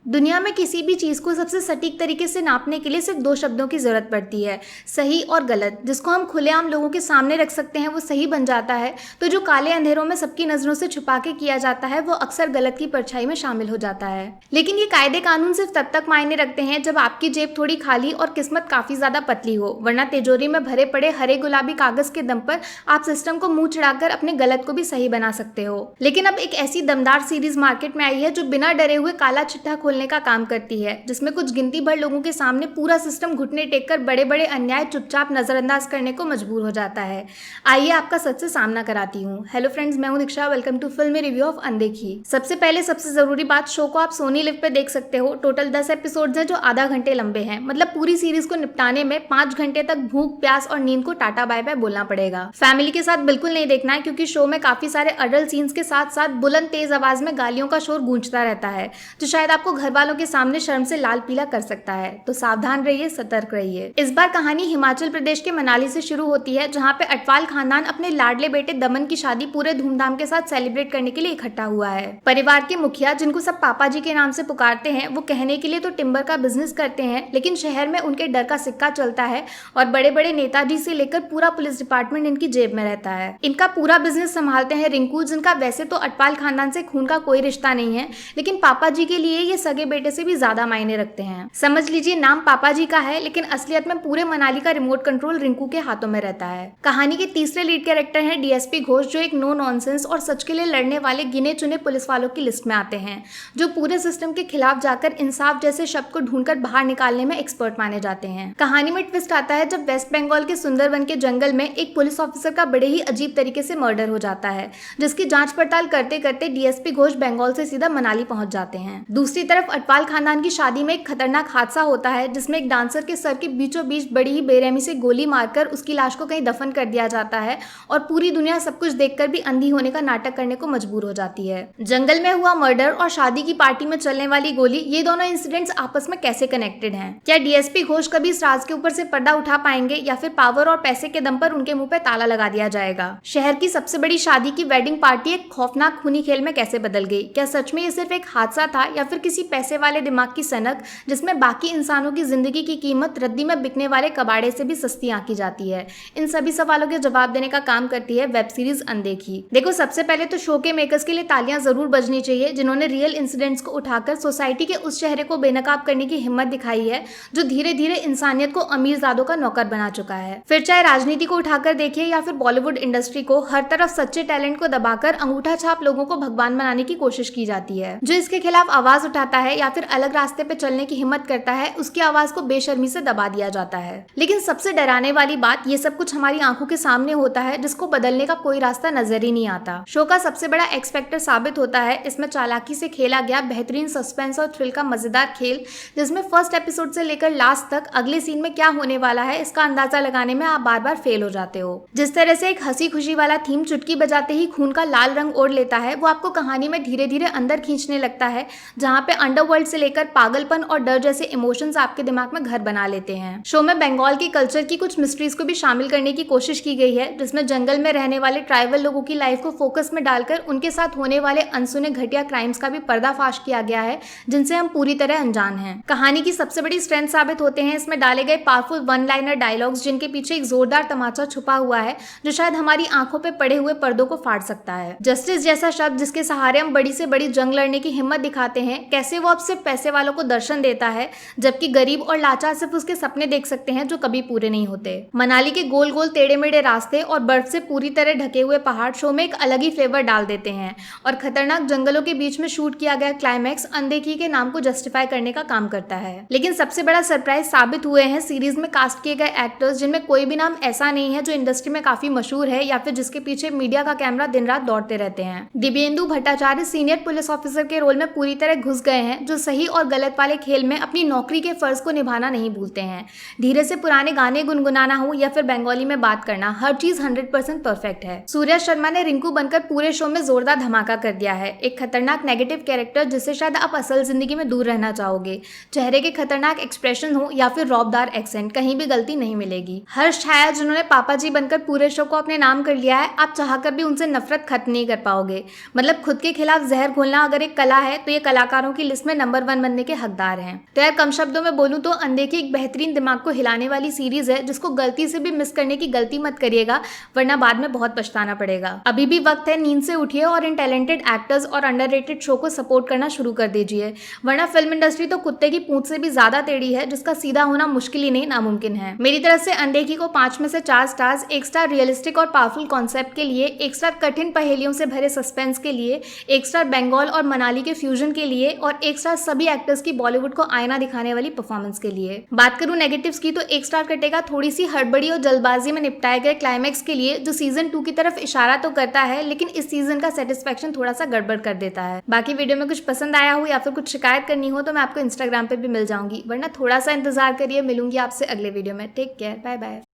दुनिया में किसी भी चीज़ को सबसे सटीक तरीके से नापने के लिए सिर्फ दो शब्दों की ज़रूरत पड़ती है, सही और गलत। जिसको हम खुलेआम लोगों के सामने रख सकते हैं वो सही बन जाता है, तो जो काले अंधेरों में सबकी नज़रों से छुपा के किया जाता है वो अक्सर गलत की परछाई में शामिल हो जाता है। लेकिन ये कायदे कानून सिर्फ तब तक मायने रखते हैं जब आपकी जेब थोड़ी खाली और किस्मत काफ़ी ज़्यादा पतली हो, वरना तिजोरी में भरे पड़े हरे गुलाबी कागज़ के दम पर आप सिस्टम को मुंह चढ़ाकर अपने गलत को भी सही बना सकते हो। लेकिन अब एक ऐसी दमदार सीरीज मार्केट में आई है जो बिना डरे हुए काला चिट्ठा खोलने का काम करती है, जिसमें कुछ गिनती भर लोगों के सामने पूरा सिस्टम घुटने टेक कर बड़े बड़े अन्याय चुपचाप नजरअंदाज करने को मजबूर हो जाता है। आइए आपका सच से सामना कराती हूँ। हेलो फ्रेंड्स, मैं हूँ दीक्षा। वेलकम टू फिल्मी रिव्यू ऑफ अनदेखी। सबसे पहले सबसे जरूरी बात, शो को आप सोनी लिव पे देख सकते हो। टोटल 10 एपिसोड्स हैं जो आधा घंटे लंबे हैं। मतलब पूरी सीरीज को निपटाने में 5 घंटे तक भूख, प्यास और नींद को टाटा बाय बाय बोलना पड़ेगा। फैमिली के साथ बिल्कुल नहीं देखना है, क्योंकि शो में काफी सारे अडल्ट सीन्स के साथ साथ बुलंद तेज आवाज में गालियों का शोर गूंजता रहता है, जो शायद आपको घर वालों के सामने शर्म से लाल पीला कर सकता है। तो सावधान रहिए, सतर्क रहिए। इस बार कहानी हिमाचल प्रदेश के मनाली से शुरू होती है, जहाँ पे अटवाल खानदान अपने लाडले बेटे दमन की शादी पूरे धूमधाम के साथ सेलिब्रेट करने के लिए इकट्ठा हुआ है। परिवार के मुखिया, जिनको सब पापा जी के नाम से पुकारते हैं, वो कहने के लिए तो टिम्बर का बिजनेस करते हैं, लेकिन शहर में उनके डर का सिक्का चलता है और बड़े बड़े नेताजी से लेकर पूरा पुलिस डिपार्टमेंट इनकी जेब में रहता है। इनका पूरा बिजनेस संभालते हैं रिंकू, जिनका वैसे तो अटवाल खानदान से खून का कोई रिश्ता नहीं है, लेकिन पापा जी के लिए ये सगे बेटे से भी ज्यादा मायने रखते हैं। समझ लीजिए, नाम पापा जी का है, लेकिन असलियत में पूरे मनाली का रिमोट कंट्रोल रिंकू के हाथों में रहता है। कहानी के तीसरे लीड कैरेक्टर हैं डीएसपी घोष, जो एक नो नॉनसेंस और सच के लिए लड़ने वाले गिने चुने पुलिस वालों की लिस्ट में आते हैं, जो पूरे सिस्टम के खिलाफ जाकर इंसाफ जैसे शब्द को ढूंढकर बाहर निकालने में एक्सपर्ट माने जाते हैं। कहानी में ट्विस्ट आता है जब वेस्ट बंगाल के सुंदरबन के जंगल में एक पुलिस ऑफिसर का बड़े ही अजीब तरीके से मर्डर हो जाता है, जिसकी जांच पड़ताल करते करते डीएसपी घोष बंगाल से सीधा मनाली पहुंच जाते हैं। दूसरी तरफ अटवाल खानदान की शादी में एक खतरनाक हादसा होता है, जिसमें एक डांसर के सर के बीचों बीच बड़ी ही बेरहमी से गोली मारकर उसकी लाश को कहीं दफन कर दिया जाता है और पूरी दुनिया सब कुछ देखकर भी अंधी होने का नाटक करने को मजबूर हो जाती है। जंगल में हुआ मर्डर और शादी की पार्टी में चलने वाली गोली, ये दोनों इंसिडेंट्स आपस में कैसे कनेक्टेड हैं? क्या डीएसपी घोष कभी इस राज के ऊपर से पर्दा उठा पाएंगे, या फिर पावर और पैसे के दम पर उनके मुंह पे ताला लगा दिया जाएगा? शहर की सबसे बड़ी शादी की वेडिंग पार्टी एक खौफनाक खूनी खेल में कैसे बदल गई? क्या सच में ये सिर्फ एक हादसा था, या फिर किसी पैसे वाले दिमाग की सनक, जिसमें बाकी इंसानों की जिंदगी की कीमत रद्दी में बिकने वाले कबाड़े से भी सस्ती आंकी जाती है? इन सभी सवालों के जवाब देने का काम करती है वेब सीरीज अनदेखी। देखो, सबसे पहले तो शो के मेकर्स के लिए तालियां जरूर बजनी चाहिए, जिन्होंने रियल इंसिडेंट्स को उठाकर सोसाइटी के उस चेहरे को बेनकाब करने की हिम्मत दिखाई है, जो धीरे धीरे इंसानियत को अमीरजादों का नौकर बना चुका है। फिर चाहे राजनीति को उठाकर देखिए या फिर बॉलीवुड इंडस्ट्री को, हर तरफ सच्चे टैलेंट को दबाकर अंगूठा छाप लोगों को भगवान बनाने की कोशिश की जाती है। जो इसके खिलाफ आवाज उठाता है या फिर अलग रास्ते पे चलने की हिम्मत करता है, उसकी आवाज को बेशर्मी से दबा दिया जाता है। लेकिन सबसे डराने वाली बात, ये सब कुछ हमारी आंखों के सामने होता है, जिसको बदलने का कोई रास्ता नजर ही नहीं आता। शो का सबसे बड़ा एक्स फैक्टर साबित होता है इसमें चालाकी से खेला गया बेहतरीन सस्पेंस और थ्रिल का मजेदार खेल, जिसमें फर्स्ट एपिसोड से लेकर लास्ट तक अगले सीन में क्या होने वाला है इसका अंदाजा लगाने में आप बार बार फेल हो जाते हो। जिस तरह से एक हंसी खुशी वाला थीम चुटकी बजाते ही खून का लाल रंग ओढ़ लेता है, वो आपको कहानी में धीरे धीरे अंदर खींचने लगता है, जहाँ पे अंडरवर्ल्ड से लेकर पागलपन और डर जैसे इमोशंस आपके दिमाग में घर बना लेते हैं। शो में बंगाल की कल्चर की कुछ मिस्ट्रीज को भी शामिल करने की कोशिश की गई है, जिसमें जंगल में रहने वाले ट्राइबल लोगों की लाइफ को फोकस में डालकर उनके साथ होने वाले अनसुने घटिया क्राइम्स का भी पर्दाफाश किया गया है, जिनसे हम पूरी तरह अनजान हैं। कहानी की सबसे बड़ी स्ट्रेंथ साबित होते हैं इसमें डाले गए पावरफुल वन लाइनर डायलॉग्स, जिनके पीछे एक जोरदार तमाचा छुपा हुआ है, जो शायद हमारी आंखों पे पड़े हुए पर्दों को फाड़ सकता है। जस्टिस जैसा शब्द, जिसके सहारे हम बड़ी से बड़ी जंग लड़ने की हिम्मत दिखाते हैं, कैसे वो अब सिर्फ पैसे वालों को दर्शन देता है, जबकि गरीब और लाचार सिर्फ उसके सपने देख सकते हैं जो कभी पूरे नहीं होते। मनाली के गोल गोल टेढ़े मेढ़े रास्ते और बर्फ से पूरी तरह ढके हुए पहाड़ शो में एक अलग ही फ्लेवर डाल देते हैं, और खतरनाक जंगलों के बीच में शूट किया गया क्लाइमैक्स अनदेखी के नाम को जस्टिफाई करने का काम करता है। लेकिन सबसे बड़ा सरप्राइज साबित हुए हैं सीरीज में कास्ट किए गए एक्टर्स, जिनमें कोई भी नाम ऐसा नहीं है जो इंडस्ट्री में काफी मशहूर है या फिर जिसके पीछे मीडिया का कैमरा दिन रात दौड़ते रहते हैं। Divyendu Bhattacharya senior police officer के रोल में पूरी तरह घुस गए हैं, जो सही और गलत वाले खेल में अपनी नौकरी के फर्ज को निभाना नहीं भूलते हैं। धीरे से पुराने गाने गुनगुनाना हो या फिर बंगाली में बात करना, हर चीज 100% परफेक्ट है। सूर्या शर्मा ने रिंकू बनकर पूरे शो में जोरदार धमाका कर दिया है। एक खतरनाक नेगेटिव कैरेक्टर जिससे शायद आप असल जिंदगी में दूर रहना चाहोगे। चेहरे के खतरनाक एक्सप्रेशन हो या फिर रौबदार एक्सेंट, कहीं भी गलती नहीं मिलेगी। हर्ष छाया, जिन्होंने पापा जी बनकर पूरे शो को अपने नाम कर लिया है, आप चाहकर भी उनसे नफरत खत्म नहीं कर पाओगे। मतलब खुद के खिलाफ जहर घोलना अगर एक कला है, तो ये कलाकारों की लिस्ट में नंबर 1 बनने के हकदार हैं। तो यार कम शब्दों में बोलूं तो अनदेखी एक बेहतरीन दिमाग को हिलाने वाली सीरीज है जिसको गलती से भी मिस करने की गलती मत करिएगा, वरना बाद में बहुत पछताना पड़ेगा। अभी भी वक्त है, नींद से उठिए और इन टैलेंटेड एक्टर्स और अंडररेटेड शो को सपोर्ट करना शुरू कर दीजिए, वरना फिल्म इंडस्ट्री तो कुत्ते की पूंछ से भी ज्यादा टेढ़ी है जिसका सीधा होना मुश्किल ही नहीं नामुमकिन है। मेरी तरफ से अनदेखी को 5 में से 4 स्टार्स, 1 स्टार रियलिस्टिक और पावरफुल कॉन्सेप्ट के लिए, 1 स्टार कठिन पहेलियों से भरे सस्पेंस के लिए, 1 स्टार बंगाल और मनाली के फ्यूजन के लिए और 1 स्टार सभी एक्टर्स की बॉलीवुड को आईना दिखाने वाली परफॉर्मेंस के लिए। बात करूं नेगेटिव्स की तो 1 स्टार कटेगा थोड़ी सी हड़बड़ी और जल्दबाजी में निपटाए गए क्लाइमैक्स के लिए, जो सीजन 2 की तरफ इशारा तो करता है लेकिन इस सीजन का सेटिस्फेक्शन थोड़ा सा गड़बड़ कर देता है। बाकी वीडियो में कुछ पसंद आया हो या फिर कुछ शिकायत करनी हो तो मैं आपको इंस्टाग्राम पे भी मिल जाऊंगी, वरना थोड़ा सा इंतजार करिए, मिलूंगी आपसे अगले वीडियो में। Take care, bye bye.